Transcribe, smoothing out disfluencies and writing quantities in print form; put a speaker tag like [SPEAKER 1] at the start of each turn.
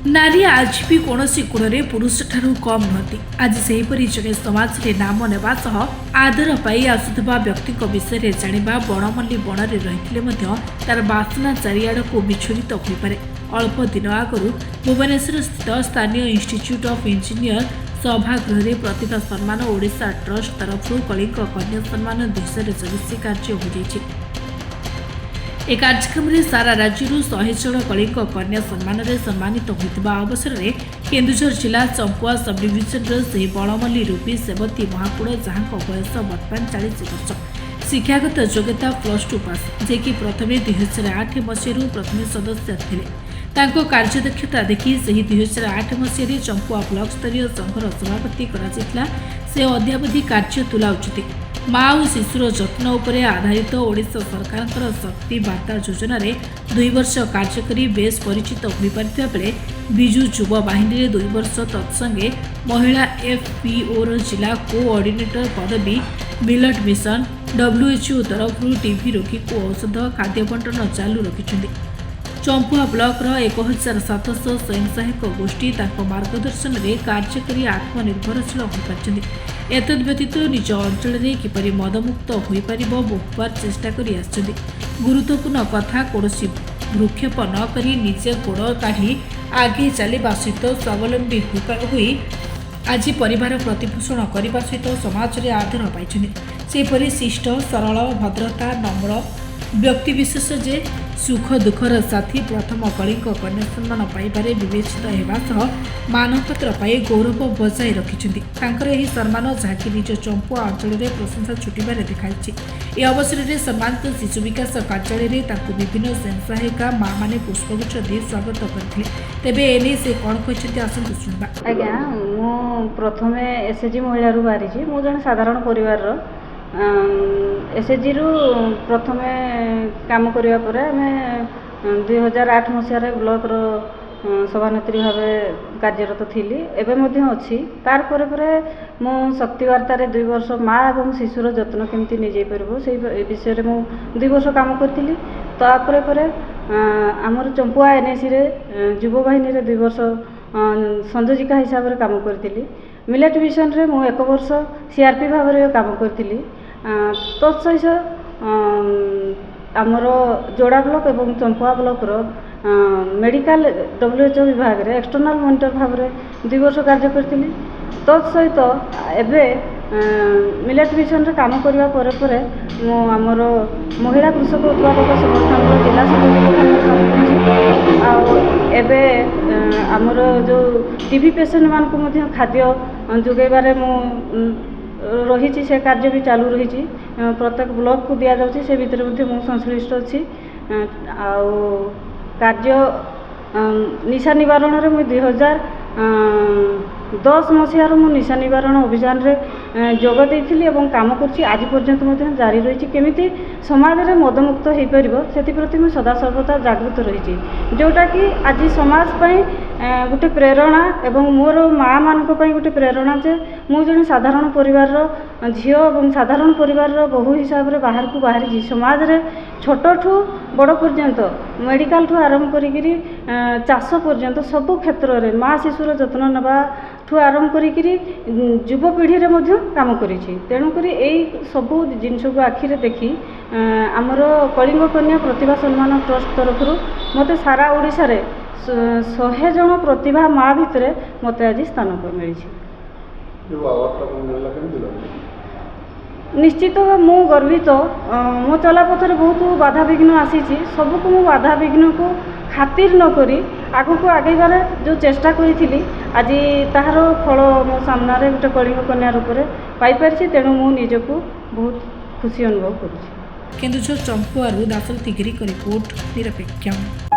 [SPEAKER 1] नारी आज भी कौन गुण में पुरुष ठारू कम नुहति। आज सेहीपरि जड़े समाज में नाम नेवा सह आदर पाई आसुवा व्यक्ति विषय जाना बणमल्ली बणरे रही तार बासना चारिआड़ को विछुरित हो पारे। अल्प दिन आगु भुवनेश्वर स्थित स्थानीय इंस्टीट्यूट ऑफ इंजीनियर सभागृह में प्रतिभा सम्मान ओडिशा ट्रस्ट तरफ कलिंग कन्या सम्मान 2024 कार्य हो। ए कार्यक्रम में सारा राज्य 100 जन कलिंग कन्या सम्मान सम्मानित होता अवसर में केन्दुझर जिला चंपुआ सब डिविजन से बणमल्ली रूपी सेवती महाकूड़ जहाँ बयस बर्तमान 40 वर्ष शिक्षागत योग्यता +2 पास जेकि प्रथम 2008 मसीह प्रथम सदस्य थे। तांको कार्यदक्षता देखि सही 2008 मसीह चंपुआ ब्लॉक स्तरीय संघर सभापति करा से अद्यावधि कार्य तुलाउछथि। माँ और शिशुर जत्न उपरे आधारित ओडिशा सरकार शक्ति वार्ता योजना रे 2 वर्ष कार्य करी बेस परिचित हो पारिଥିବା बेले बिजु युवा बाहिनी 2 वर्ष तत्संगे महिला FPO जिला कोऑर्डिनेटर पदवी मिलेट मिशन WHO तरफ टीबी रोगी को औषध खाद्य बंटन चालू रखिछन्ति। चंपुआ ब्लॉक 1700 स्वयं सहायक गोष्ठी मार्गदर्शन में कार्य करी आत्मनिर्भरशील हो पार्छन्ति। एतद्व्यतीत निज अंचल में किपरि मदमुक्त हो पार बहुबार चेष्टा करी आछन्ति। गुरुत्वपूर्ण कथा कौनसी भ्रूक्षेप न करी निजे गोड़ काढ़ी आगे चलवा सहित स्वावलंबी हुई आज परिवार प्रतिपोषण करने सहित समाज में आदर पाई। सेपरि शिष्ट सरल भद्रता नम्र व्यक्तिविशेष जे सुख दुखर साथी प्रथम कलिंग कन्या सम्मान पाइबारे विवेचित होगा सह मानपत्र पाई गौरव बजाय रखिंट। सम्मान जहाँकि निज चंपुआ अंचल में प्रशंसा छुटबार देखाई। यह अवसर में सम्मानित शिशु विकास कार्यालय में विभिन्न स्वयं सहायिका माँ मैंने पुष्पगुच्छ दी स्वागत करते। तेबे एने से कौन कहते आसतु शुणा।
[SPEAKER 2] आज्ञा मु प्रथम SHG महिला बाहरी मु जन साधारण परिवार SHG रु प्रथम काम करने पर आम 2008 मसीह ब्लॉक सभानेत्री भाव कार्यरत थी एवं अच्छी। तार मु शक्ति वार्ता 2 वर्ष माँ और शिशुर जत्न केमती नहीं पार से विषय में 2 वर्ष काम करी। तापर आमर चंपुआ NAC युवा बाहिनी 2 वर्ष संयोजिका हिसाब से काम करी। मिलेट मिशन रे मु 1 वर्ष CRP भाव में काम करी। तत्सहित आमर जोड़ा ब्लॉक और चंपुआ ब्लॉक मेडिकल WHO विभाग रे एक्सटर्नाल मॉनिटर भाव में 2 वर्ष कार्य करी। तत्सहित एवं मिलेट मिशन रे काम करने पर आमर महिला कृषक उत्पादक संगठन जिला एबे आमर जो टीबी पेशेंट मान को खाद्य जोगेबारे रही से कार्य भी चालू रही। प्रत्येक ब्लॉक को दि जाऊँगी से भितर मु संश्लिष्ट अच्छी। कार्य निशा निवारण रे मुझे 2010 मसीहार मु निशा निवारण अभियान रे जोग देइथिली एवं काम करछि। आज पर्यंत जारी रही केमिति समाज रे मदमुक्त हो पार से प्रति मुझे सदा सर्वदा जागृत रही जोटा कि आज समाज पई गोटे प्रेरणा एवं मोर माँ मान गोटे प्रेरणा जे मु जने साधारण परिवार झील और साधारण परिवार बहु हिसाब से बाहर को बाहरी समाज रे छोट ठू बड़ पर्यंत मेडिकल ठू आरंभ करी चाष पर्यंत सबु क्षेत्र में माँ शिशुर जत्न नवा ठू आरंभ करी युवपीढ़ी रे काम करी। तेणुक सबू जिनस को आखिरे देखी आमर कलिंग कन्या प्रतिभा सम्मान ट्रस्ट तरफ मते सारा ओडिशा रे 100 जन प्रतिभा माँ भितर मत आज स्थान मिली। निश्चित मु गर्वित मो चला पथर बहुत बाधा विघ्न आसी सबको मु बाधा विघ्न को खातिर न करी आगु को आगेबार जो चेष्टा करी आज ताहार फल मो सामने गोटे कलिंग कन्या रूप में पाई। तेणु मु निजको बहुत खुशी अनुभव करुछि।
[SPEAKER 1] केन्दुझर चंपुआरू दासल तिगिरी रिपोर्ट निरपेक्ष।